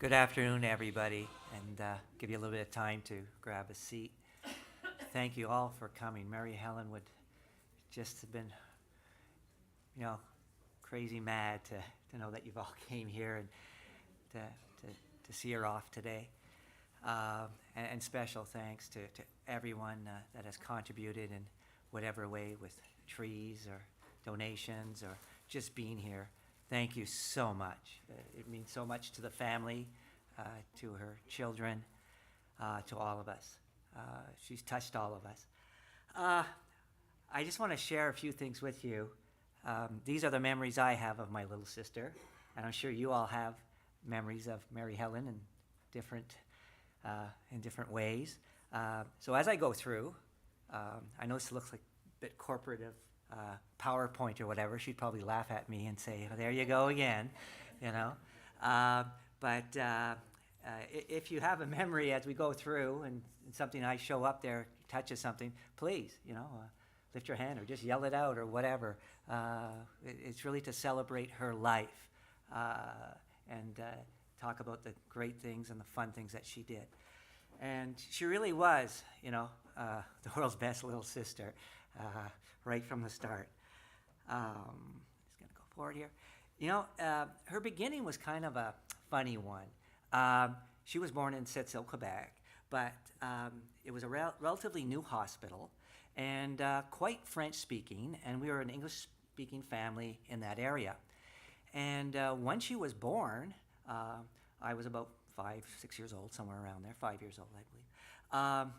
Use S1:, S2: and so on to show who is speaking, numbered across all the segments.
S1: Good afternoon, everybody, and give you a little bit of time to grab a seat. Thank you all for coming. Mary Helen would just have been, crazy mad to know that you've all came here and to see her off today. And special thanks to everyone that has contributed in whatever way with trees or donations or just being here. Thank you so much. It means so much to the family, to her children, to all of us. She's touched all of us. I just want to share a few things with you. These are the memories I have of my little sister, and I'm sure you all have memories of Mary Helen in different ways. So as I go through, I know this looks like a bit corporative PowerPoint or whatever. She'd probably laugh at me and say, "Oh, there you go again," But if you have a memory as we go through and something I show up there touches something, please, lift your hand or just yell it out or whatever. It's really to celebrate her life and talk about the great things and the fun things that she did. And she really was, the world's best little sister. Right from the start. Just going to go forward here. Her beginning was kind of a funny one. She was born in Sept-Îles, Quebec, but it was a relatively new hospital and quite French-speaking, and we were an English-speaking family in that area. And when she was born, I was about 5, 6 years old, somewhere around there, 5 years old, I believe.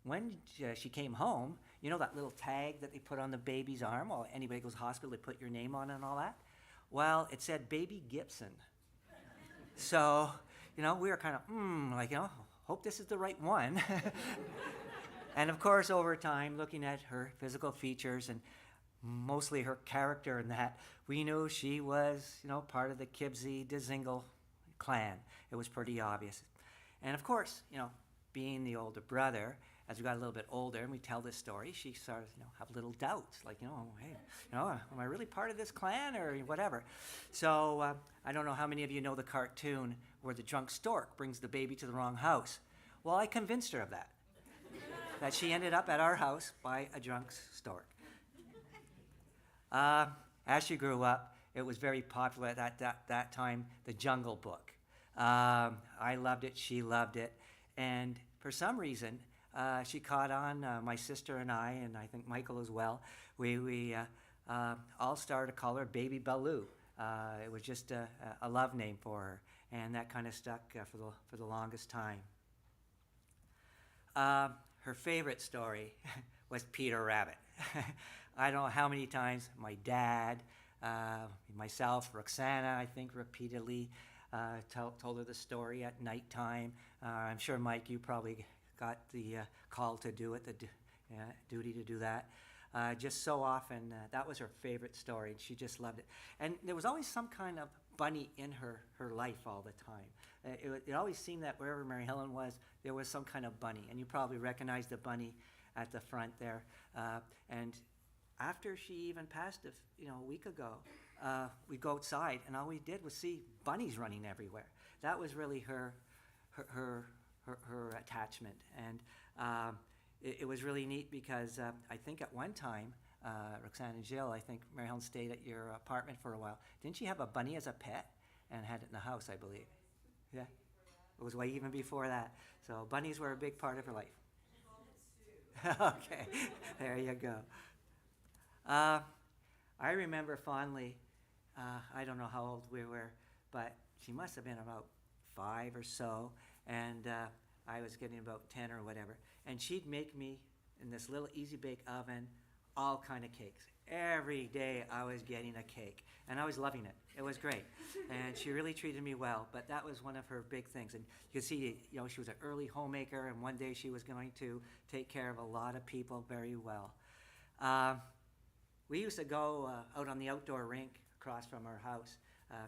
S1: When she came home, that little tag that they put on the baby's arm? Well, anybody goes to the hospital, they put your name on it and all that. Well, it said Baby Gibson. So, we were kind of, hope this is the right one. And of course, over time, looking at her physical features and mostly her character and that, we knew she was, part of the Kibsey Dezingle clan. It was pretty obvious. And of course, being the older brother, as we got a little bit older and we tell this story, she started, have little doubts, like, hey, am I really part of this clan or whatever? So I don't know how many of you know the cartoon where the drunk stork brings the baby to the wrong house. Well, I convinced her of that, that she ended up at our house by a drunk stork. As she grew up, it was very popular at that time, the Jungle Book. I loved it, she loved it, and for some reason, she caught on, my sister and I think Michael as well. We all started to call her Baby Baloo. It was just a love name for her, and that kind of stuck for the longest time. Her favorite story was Peter Rabbit. I don't know how many times my dad, myself, Roxana, I think repeatedly told her the story at nighttime. I'm sure, Mike, you probably got the call to do it, the duty to do that. Just so often, that was her favorite story, and she just loved it. And there was always some kind of bunny in her life all the time. It always seemed that wherever Mary Helen was, there was some kind of bunny, and you probably recognize the bunny at the front there. And after she even passed a week ago, we'd go outside, and all we did was see bunnies running everywhere. That was really her attachment, and it was really neat because I think at one time, Roxanne and Jill, I think Mary Helen stayed at your apartment for a while. Didn't she have a bunny as a pet and had it in the house, I believe? Yeah, it was way even before that. So bunnies were a big part of her life. Okay, there you go. I remember fondly, I don't know how old we were, but she must have been about 5 or so, and I was getting about 10 or whatever, and she'd make me in this little easy bake oven all kind of cakes. Every day I was getting a cake, and I was loving it. It was great, and she really treated me well, but that was one of her big things. And you can see, she was an early homemaker, and one day she was going to take care of a lot of people very well. We used to go out on the outdoor rink across from our house.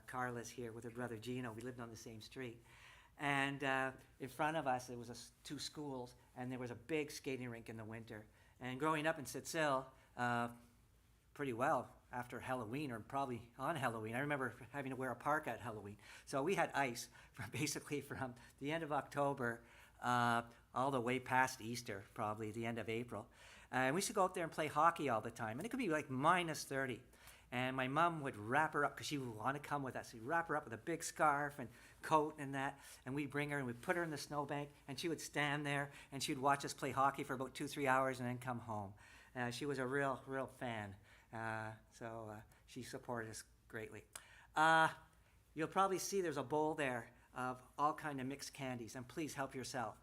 S1: Carla's here with her brother Gino. We lived on the same street. And in front of us, there was 2 schools, and there was a big skating rink in the winter. And growing up in Sept-Îles, pretty well, after Halloween, or probably on Halloween. I remember having to wear a parka at Halloween. So we had ice basically from the end of October all the way past Easter, probably the end of April. And we used to go up there and play hockey all the time. And it could be like minus 30. And my mom would wrap her up, because she would want to come with us. We'd wrap her up with a big scarf and coat and that, and we'd bring her and we'd put her in the snowbank, and she would stand there and she'd watch us play hockey for about 2-3 hours and then come home. She was a real fan, so she supported us greatly. You'll probably see there's a bowl there of all kind of mixed candies, and please help yourself.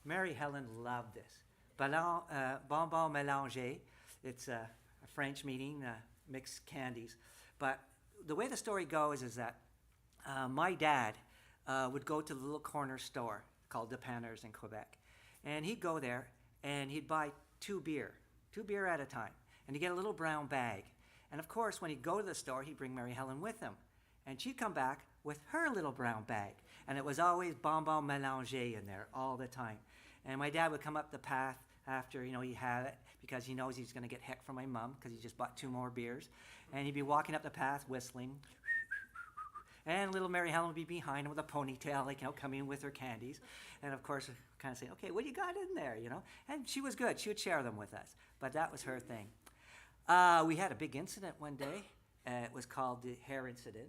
S1: Mary Helen loved this. Bonbon mélangé. It's a French meaning, mixed candies. But the way the story goes is that my dad would go to the little corner store called Dépanneurs in Quebec. And he'd go there and he'd buy two beer at a time. And he'd get a little brown bag. And of course, when he'd go to the store, he'd bring Mary Helen with him. And she'd come back with her little brown bag. And it was always bonbon mélangé in there all the time. And my dad would come up the path after, he had it, because he knows he's going to get heck from my mom because he just bought 2 more beers. And he'd be walking up the path whistling. And little Mary Helen would be behind him with a ponytail, coming with her candies. And of course, kind of saying, okay, what do you got in there, And she was good. She would share them with us. But that was her thing. We had a big incident one day. It was called the hair incident.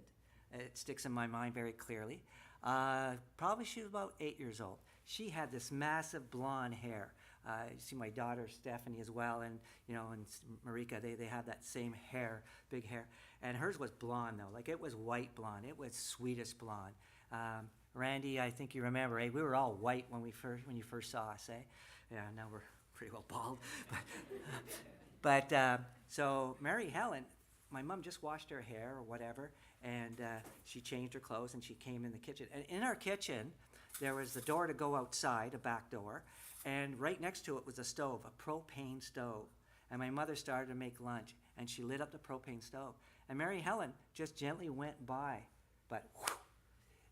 S1: It sticks in my mind very clearly. Probably she was about 8 years old. She had this massive blonde hair. You see my daughter Stephanie as well, and and Marika, they have that same hair, big hair. And hers was blonde though, it was white blonde. It was sweetest blonde. Randy, I think you remember, we were all white when you first saw us, Yeah, now we're pretty well bald. But so Mary Helen, my mom just washed her hair or whatever, and she changed her clothes and she came in the kitchen. And in our kitchen, there was the door to go outside, a back door, and right next to it was a stove, a propane stove. And my mother started to make lunch, and she lit up the propane stove. And Mary Helen just gently went by, but whew,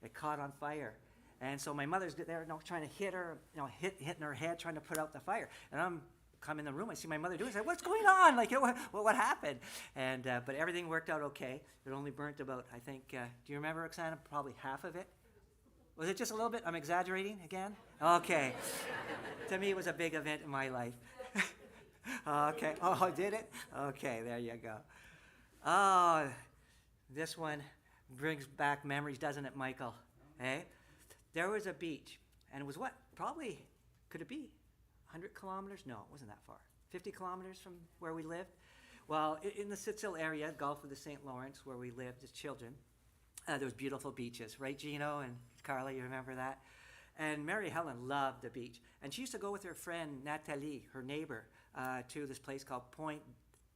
S1: it caught on fire. And so my mother's there, trying to hit her, hitting her head, trying to put out the fire. And I'm come in the room, I see my mother doing it. I say, what's going on? What happened? And but everything worked out okay. It only burnt about, I think, do you remember, Roxana? Probably half of it. Was it just a little bit? I'm exaggerating again? Okay. To me, it was a big event in my life. Okay. Oh, did it? Okay, there you go. Oh, this one brings back memories, doesn't it, Michael? Hey? There was a beach, and it was what? Probably, could it be 100 kilometers? No, it wasn't that far. 50 kilometers from where we lived? Well, in the Sept-Îles area, Gulf of the St. Lawrence, where we lived as children, there was beautiful beaches, right, Gino and Carla, you remember that? And Mary Helen loved the beach. And she used to go with her friend Nathalie, her neighbor, to this place called Point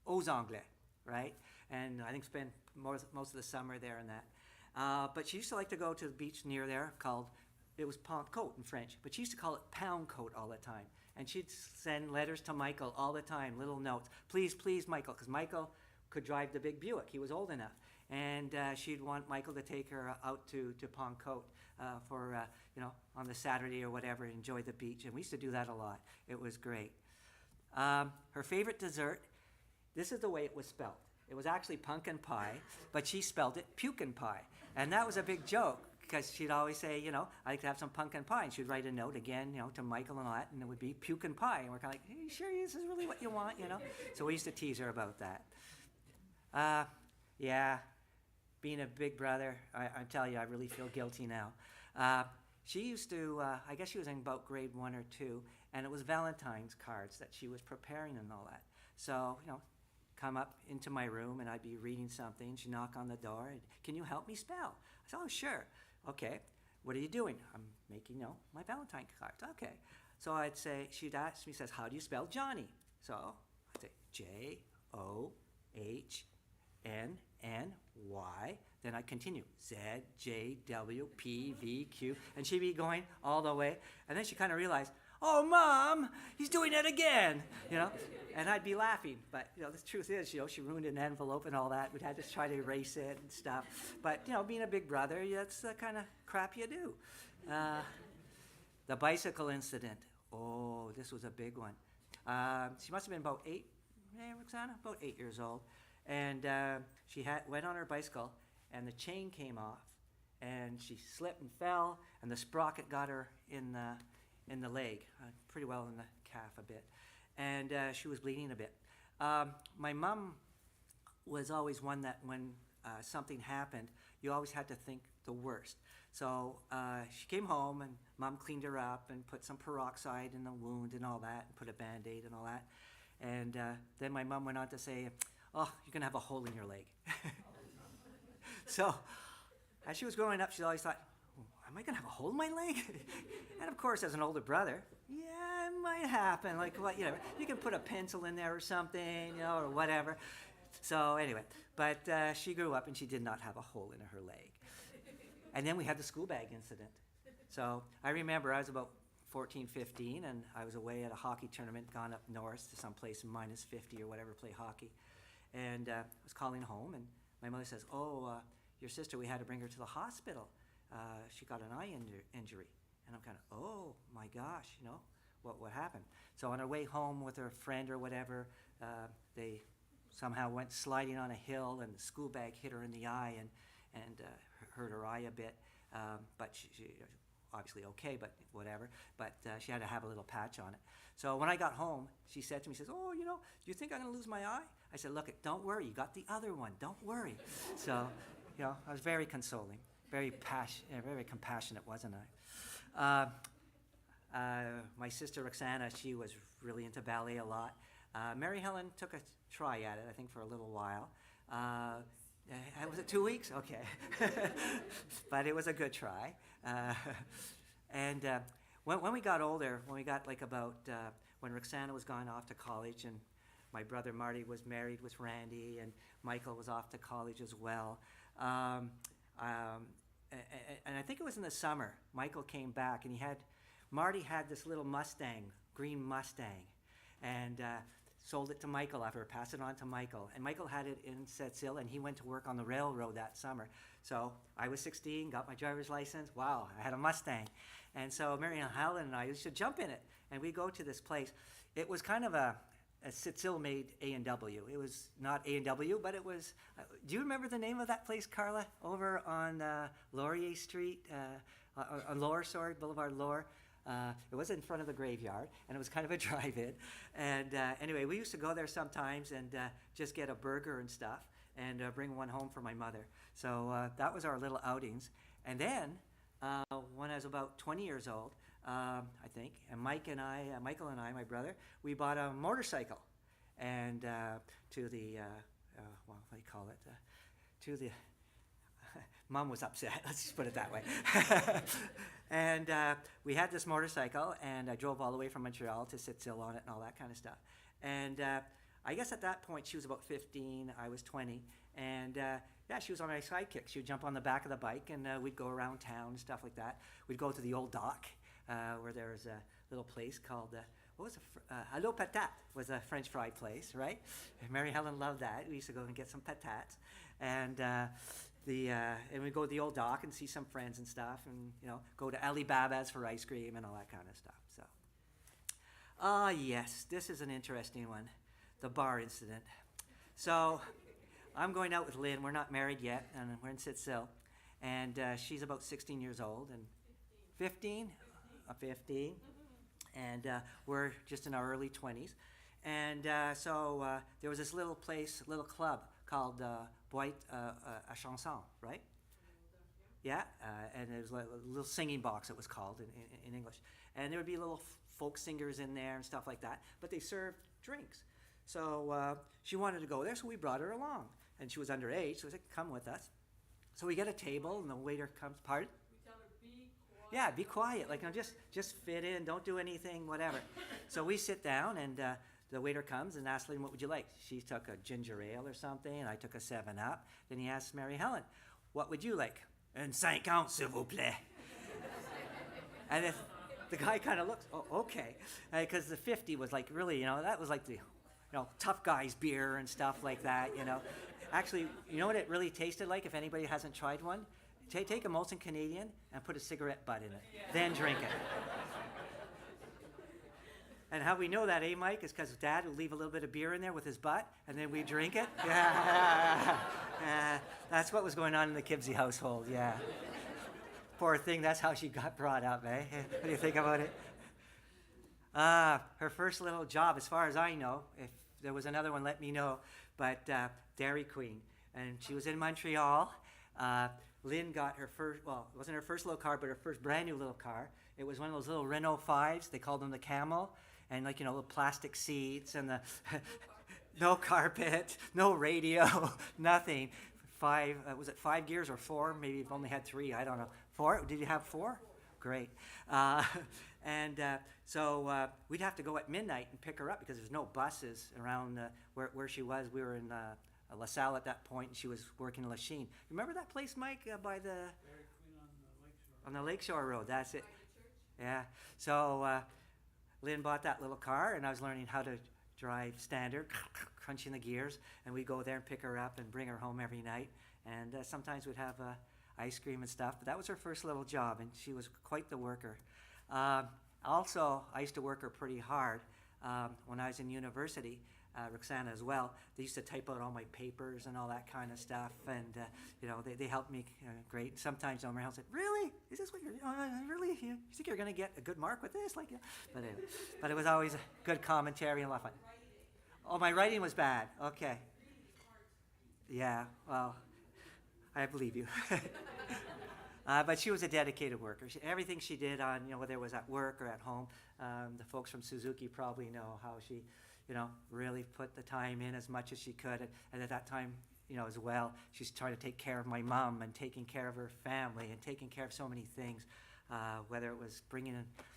S1: aux Anglais, right? And I think spent most of the summer there and that. But she used to like to go to the beach near there called, it was Pentecôte in French, but she used to call it Pound Coat all the time. And she'd send letters to Michael all the time, little notes. Please, please, Michael, because Michael could drive the big Buick. He was old enough. And she'd want Michael to take her out to Pentecôte for, on the Saturday or whatever, enjoy the beach. And we used to do that a lot. It was great. Her favorite dessert, this is the way it was spelled. It was actually pumpkin pie, but she spelled it pumpkin pie. And that was a big joke, because she'd always say, I'd like to have some pumpkin pie. And she'd write a note again, to Michael and all that, and it would be pumpkin pie. And we're kind of like, hey, sure, this is really what you want, So we used to tease her about that. Yeah, being a big brother, I tell you, I really feel guilty now. She used to, I guess she was in about grade 1 or 2, and it was Valentine's cards that she was preparing and all that. So, come up into my room, and I'd be reading something. She'd knock on the door, and, can you help me spell? I said, oh, sure. Okay, what are you doing? I'm making, my Valentine cards. Okay. So I'd say, she'd ask me, says, how do you spell Johnny? So I'd say, Johnny. Then I'd continue, ZJWPVQ. And she'd be going all the way. And then she kind of realized, oh, Mom, he's doing it again, And I'd be laughing. But, the truth is, she ruined an envelope and all that. We'd had to try to erase it and stuff. But, being a big brother, that's the kind of crap you do. The bicycle incident. Oh, this was a big one. She must have been about 8, Roxana? About 8 years old. And she went on her bicycle, and the chain came off, and she slipped and fell, and the sprocket got her in the leg, pretty well in the calf a bit, and she was bleeding a bit. My mom was always one that when something happened, you always had to think the worst. So she came home, and Mom cleaned her up and put some peroxide in the wound and all that, and put a Band-Aid and all that. And then my mom went on to say, "Oh, you're going to have a hole in your leg." So as she was growing up, she always thought, am I going to have a hole in my leg? And of course, as an older brother, yeah, it might happen. Like, what, you can put a pencil in there or something, or whatever. So anyway, but she grew up and she did not have a hole in her leg. And then we had the school bag incident. So I remember I was about 14, 15, and I was away at a hockey tournament, gone up north to some place in -50 or whatever, play hockey. And I was calling home, and my mother says, your sister, we had to bring her to the hospital. She got an eye injury. And I'm kind of, oh my gosh, what happened? So on her way home with her friend or whatever, they somehow went sliding on a hill, and the school bag hit her in the eye and hurt her eye a bit. But she obviously okay, but whatever. But she had to have a little patch on it. So when I got home, she said to me, do you think I'm going to lose my eye? I said, look, don't worry. You got the other one. Don't worry. So, I was very consoling, very compassionate, wasn't I? My sister Roxana, she was really into ballet a lot. Mary Helen took a try at it, I think, for a little while. Was it 2 weeks? Okay. But it was a good try. And when we got older, when we got when Roxana was going off to college, and my brother Marty was married with Randy, and Michael was off to college as well. And I think it was in the summer, Michael came back, and Marty had this little Mustang, green Mustang, and sold it to Michael after, passed it on to Michael. And Michael had it in Sept-Îles, and he went to work on the railroad that summer. So I was 16, got my driver's license. Wow, I had a Mustang. And so Mary and Helen and I used to jump in it, and we'd go to this place. It was kind of a Sept-Îles made A&W. It was not A&W, but it was, do you remember the name of that place, Carla? Over on Laurier Street, on Boulevard Loire. It was in front of the graveyard, and it was kind of a drive-in. And anyway, we used to go there sometimes and just get a burger and stuff and bring one home for my mother. So that was our little outings. And then when I was about 20 years old, I think, and Michael and I, my brother, we bought a motorcycle, and to the, what do you call it? To the, Mom was upset, let's just put it that way. And we had this motorcycle, and I drove all the way from Montreal to Sept-Îles on it and all that kind of stuff. And I guess at that point, she was about 15, I was 20, and she was on my sidekick. She would jump on the back of the bike, and we'd go around town and stuff like that. We'd go to the old dock, where there was a little place called, Allo Patate was a French fry place, right? And Mary Helen loved that. We used to go and get some patates. And and we'd go to the old dock and see some friends and stuff, and go to Alibaba's for ice cream and all that kind of stuff. So, yes, this is an interesting one, the bar incident. So, I'm going out with Lynn. We're not married yet, and we're in Sept-Îles, and she's about 16 years old, and 15, 15, and we're just in our early 20s, and so there was this little club called Boîte à Chanson, right? Yeah, and there was a little singing box, it was called in English. And there would be little folk singers in there and stuff like that, but they served drinks. So she wanted to go there, so we brought her along. And she was underage, so we said, come with us. So we get a table, and the waiter comes, pardon?
S2: We tell her, be quiet.
S1: Yeah, be quiet, like, just fit in, don't do anything, whatever. So we sit down, and the waiter comes and asks Lynn, what would you like? She took a ginger ale or something, and I took a 7-Up. Then he asked Mary Helen, what would you like? Un 50, s'il vous plaît. And the guy kind of looks, oh, okay. Because the 50 was like really, that was like the, tough guys beer and stuff like that, Actually, you know what it really tasted like if anybody hasn't tried one? Take a Molson Canadian and put a cigarette butt in it. Then drink it. And how we know that, eh, Mike, is because Dad would leave a little bit of beer in there with his butt, and then we'd drink it. Yeah. That's what was going on in the Kibsey household, yeah. Poor thing, that's how she got brought up, eh? What do you think about it? Her first little job, as far as I know, if there was another one, let me know, but Dairy Queen. And she was in Montreal. Lynn got her first, well, it wasn't her first little car, but her first brand new little car. It was one of those little Renault 5s. They called them the Camel. And like, little plastic seats and the no carpet, no radio, nothing. Was it 5 gears or 4? Maybe you've only had 3, I don't know. 4? Did you have 4? Great. So we'd have to go at midnight and pick her up because there's no buses around where she was. We were in LaSalle at that point, and she was working in Lachine. Remember that place, Mike, by the...
S2: Dairy Queen on
S1: On
S2: the Lakeshore.
S1: the Lakeshore Road, that's it. Yeah. So Lynn bought that little car, and I was learning how to drive standard, crunching the gears, and we'd go there and pick her up and bring her home every night. And sometimes we'd have ice cream and stuff, but that was her first little job, and she was quite the worker. Also, I used to work her pretty hard when I was in university, Roxana as well. They used to type out all my papers and all that kind of stuff, and they helped me great. Sometimes Marilyn said, "Really? Is this what you're really? You think you're going to get a good mark with this?" But anyway, but it was always a good commentary and a lot of fun. Oh, my writing was bad. Okay. Yeah. Well, I believe you. But she was a dedicated worker. Everything she did on, whether it was at work or at home, the folks from Suzuki probably know how she, really put the time in as much as she could. And at that time, as well, she's trying to take care of my mom and taking care of her family and taking care of so many things, whether it was bringing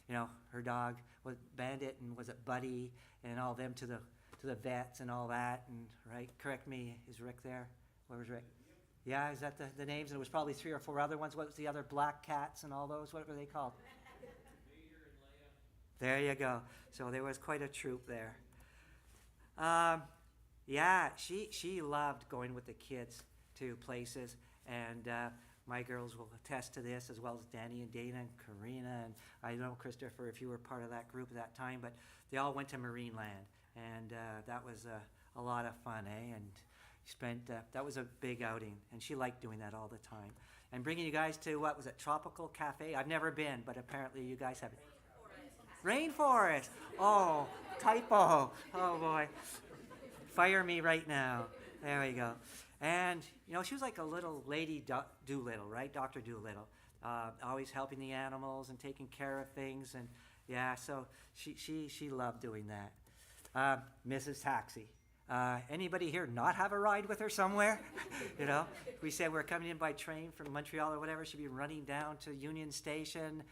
S1: in, her dog, was Bandit and was it Buddy and all them to the vets and all that. And, right, correct me, is Rick there? Where was Rick? Yeah, is that the names? And there was probably 3 or 4 other ones. What was the other black cats and all those? What were they called?
S2: Vader and Leia.
S1: There you go. So there was quite a troop there. She loved going with the kids to places, and my girls will attest to this, as well as Danny and Dana and Karina, and I know, Christopher, if you were part of that group at that time, but they all went to Marineland, and that was a lot of fun, eh? And that was a big outing, and she liked doing that all the time. And bringing you guys to, what was it, Tropical Cafe? I've never been, but apparently you guys have it. Rainforest. Oh, typo. Oh, boy. Fire me right now. There we go. And, she was like a little lady Doolittle, right? Dr. Doolittle. Always helping the animals and taking care of things. And, yeah, so she loved doing that. Mrs. Taxi. Anybody here not have a ride with her somewhere? If we said we're coming in by train from Montreal or whatever, she'd be running down to Union Station,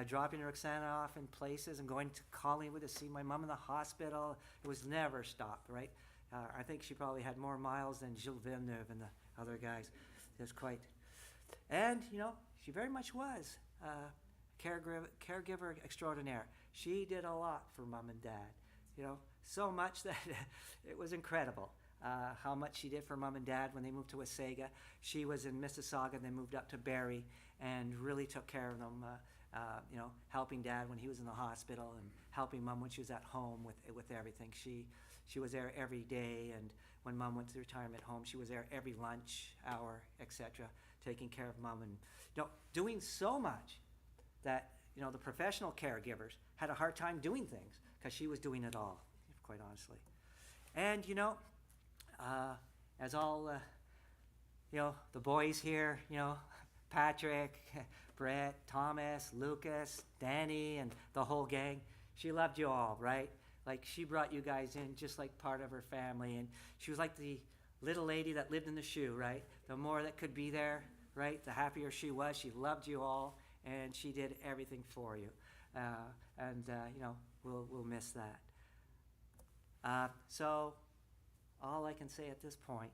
S1: dropping Roxana off in places and going to Collingwood to see my mom in the hospital. It was never stopped, right? I think she probably had more miles than Gilles Villeneuve and the other guys. It was quite. And, she very much was caregiver extraordinaire. She did a lot for Mom and Dad, so much that it was incredible how much she did for Mom and Dad when they moved to Wasaga. She was in Mississauga and then moved up to Barrie and really took care of them, helping Dad when he was in the hospital and helping Mom when she was at home with everything. She was there every day, and when Mom went to the retirement home, she was there every lunch hour, etc., taking care of Mom and doing so much that the professional caregivers had a hard time doing things because she was doing it all, quite honestly. And as all the boys here, Patrick, Brett, Thomas, Lucas, Danny, and the whole gang, she loved you all, right? Like, she brought you guys in just like part of her family, and she was like the little lady that lived in the shoe, right? The more that could be there, right, the happier she was. She loved you all, and she did everything for you. We'll miss that. So all I can say at this point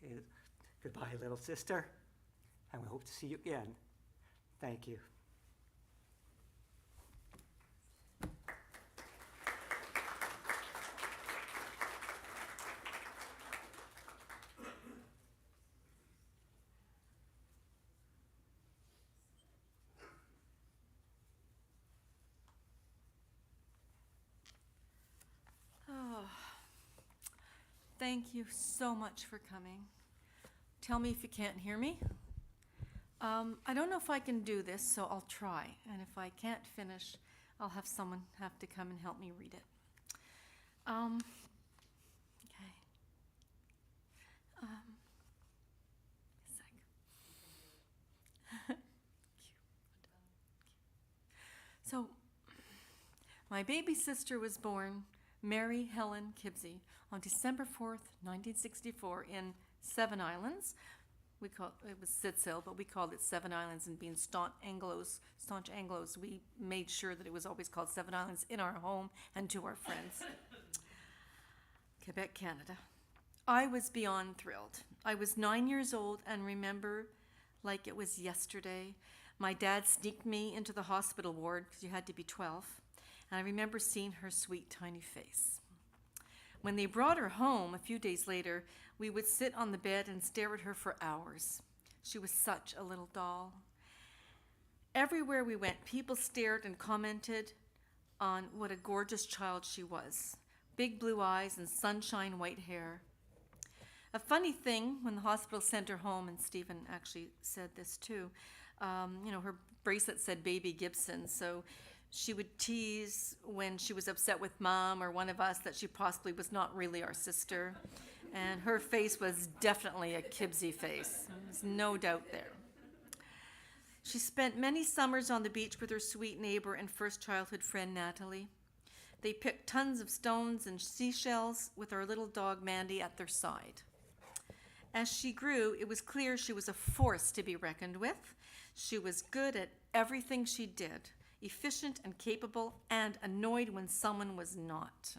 S1: is goodbye, little sister, and we hope to see you again. Thank you.
S3: thank you so much for coming. Tell me if you can't hear me. I don't know if I can do this, so I'll try. And if I can't finish, I'll have someone have to come and help me read it. Okay. A sec. So, my baby sister was born, Mary Helen Kibsey, on December 4th, 1964, in Seven Islands. It was Sitsil, but we called it Seven Islands, and being staunch Anglos, we made sure that it was always called Seven Islands in our home and to our friends. Quebec, Canada. I was beyond thrilled. I was 9 years old and remember like it was yesterday. My dad sneaked me into the hospital ward because you had to be 12, and I remember seeing her sweet, tiny face. When they brought her home a few days later, we would sit on the bed and stare at her for hours. She was such a little doll. Everywhere we went, people stared and commented on what a gorgeous child she was. Big blue eyes and sunshine white hair. A funny thing, when the hospital sent her home, and Stephen actually said this too, her bracelet said Baby Gibson, so she would tease when she was upset with Mom or one of us that she possibly was not really our sister. And her face was definitely a Kibsey face. There's no doubt there. She spent many summers on the beach with her sweet neighbor and first childhood friend, Natalie. They picked tons of stones and seashells with our little dog, Mandy, at their side. As she grew, it was clear she was a force to be reckoned with. She was good at everything she did, efficient and capable, and annoyed when someone was not.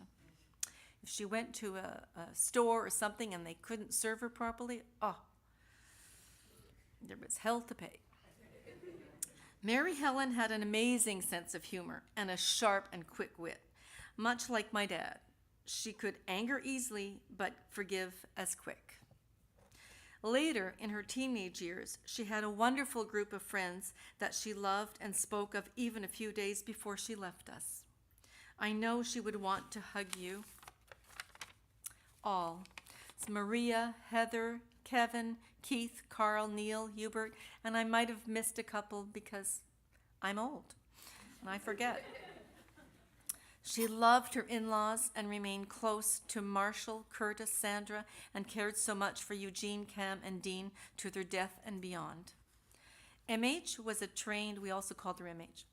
S3: If she went to a store or something and they couldn't serve her properly, there was hell to pay. Mary Helen had an amazing sense of humor and a sharp and quick wit. Much like my dad, she could anger easily but forgive as quick. Later, in her teenage years, she had a wonderful group of friends that she loved and spoke of even a few days before she left us. I know she would want to hug you all. It's Maria, Heather, Kevin, Keith, Carl, Neil, Hubert, and I might have missed a couple because I'm old and I forget. She loved her in-laws and remained close to Marshall, Curtis, Sandra, and cared so much for Eugene, Cam, and Dean to their death and beyond. MH was we also called her MH,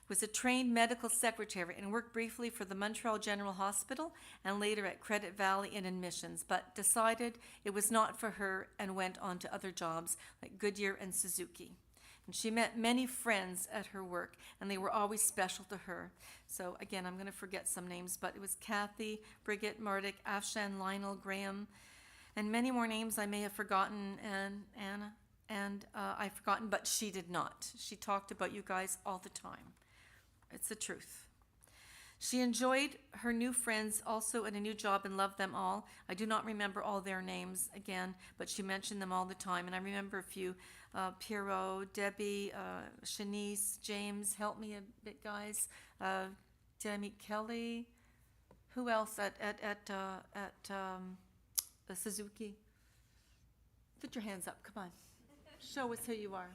S3: was a trained medical secretary and worked briefly for the Montreal General Hospital and later at Credit Valley in admissions, but decided it was not for her and went on to other jobs like Goodyear and Suzuki. And she met many friends at her work, and they were always special to her. So again, I'm going to forget some names, but it was Kathy, Brigitte, Mardik, Afshan, Lionel, Graham, and many more names I may have forgotten, and Anna, and I've forgotten, but she did not. She talked about you guys all the time. It's the truth. She enjoyed her new friends also at a new job and loved them all. I do not remember all their names again, but she mentioned them all the time. And I remember a few, Pierrot, Debbie, Shanice, James, help me a bit, guys. Demi Kelly. Who else at the Suzuki? Put your hands up, come on. Show us who you are.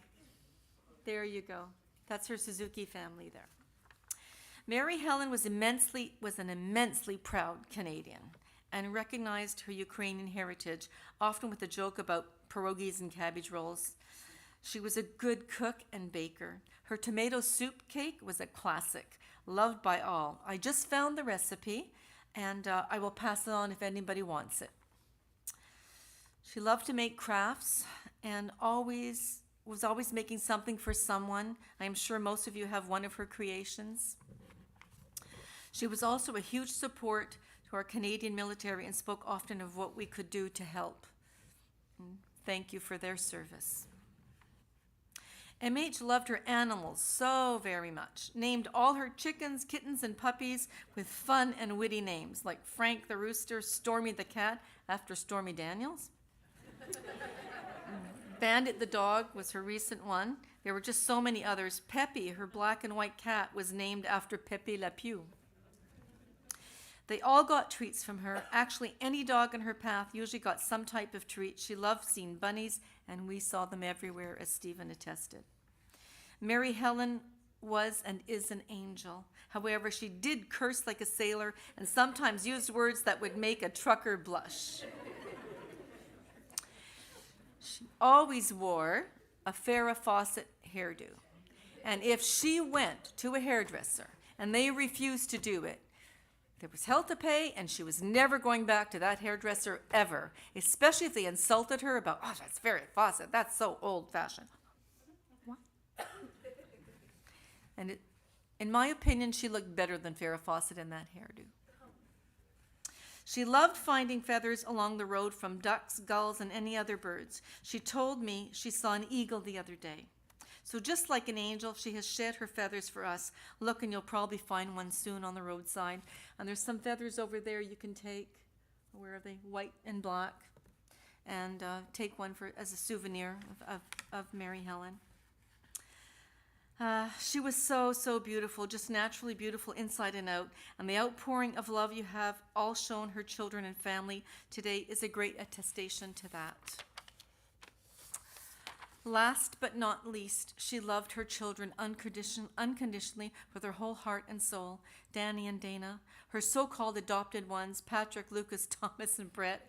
S3: There you go. That's her Suzuki family there. Mary Helen was an immensely proud Canadian and recognized her Ukrainian heritage, often with a joke about pierogies and cabbage rolls. She was a good cook and baker. Her tomato soup cake was a classic, loved by all. I just found the recipe, and I will pass it on if anybody wants it. She loved to make crafts and was always making something for someone. I am sure most of you have one of her creations. She was also a huge support to our Canadian military and spoke often of what we could do to help. Thank you for their service. MH loved her animals so very much, named all her chickens, kittens, and puppies with fun and witty names, like Frank the rooster, Stormy the cat, after Stormy Daniels. Bandit the dog was her recent one. There were just so many others. Peppy, her black and white cat, was named after Pepe Le Pew. They all got treats from her. Actually, any dog in her path usually got some type of treat. She loved seeing bunnies, and we saw them everywhere, as Stephen attested. Mary Helen was and is an angel. However, she did curse like a sailor and sometimes used words that would make a trucker blush. She always wore a Farrah Fawcett hairdo. And if she went to a hairdresser and they refused to do it, there was hell to pay, and she was never going back to that hairdresser ever, especially if they insulted her about, oh, that's Farrah Fawcett, that's so old-fashioned. What? And in my opinion, she looked better than Farrah Fawcett in that hairdo. She loved finding feathers along the road from ducks, gulls, and any other birds. She told me she saw an eagle the other day. So just like an angel, she has shed her feathers for us. Look, and you'll probably find one soon on the roadside. And there's some feathers over there you can take. Where are they? White and black. And take one as a souvenir of Mary Helen. She was so, so beautiful, just naturally beautiful inside and out. And the outpouring of love you have all shown her children and family today is a great attestation to that. Last but not least, she loved her children unconditionally with her whole heart and soul. Danny and Dana, her so-called adopted ones, Patrick, Lucas, Thomas, and Brett.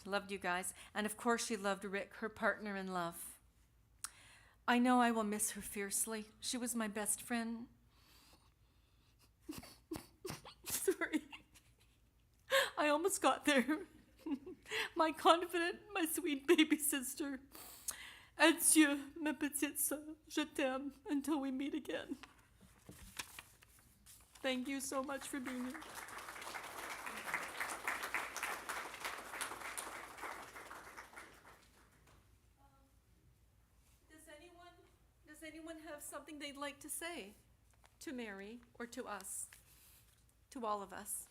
S3: She loved you guys. And of course, she loved Rick, her partner in love. I know I will miss her fiercely. She was my best friend. Sorry. I almost got there. My confident, my sweet baby sister. Adieu, ma petite sœur. Je t'aime until we meet again. Thank you so much for being here. Does anyone have something they'd like to say to Mary or to us, to all of us?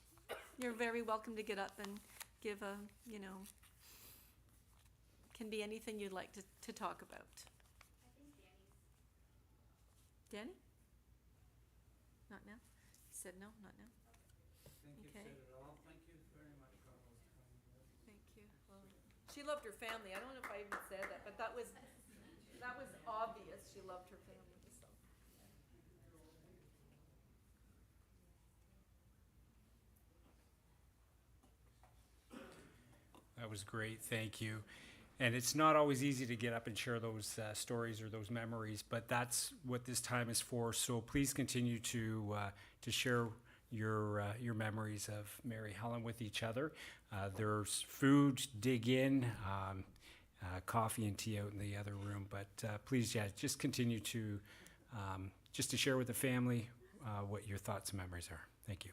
S3: You're very welcome to get up and give a, can be anything you'd like to talk about.
S4: I think
S3: Danny? Not now? He said no, not now.
S2: I think you've
S3: Okay.
S2: said it all. Thank you very much, Carlos.
S3: Thank you. Well, she loved her family. I don't know if I even said that, but that was obvious. She loved her family. So.
S5: That was great, thank you. And it's not always easy to get up and share those stories or those memories, but that's what this time is for. So please continue to share your memories of Mary Helen with each other. There's food, dig in, coffee and tea out in the other room. But please, just continue to share with the family what your thoughts and memories are. Thank you.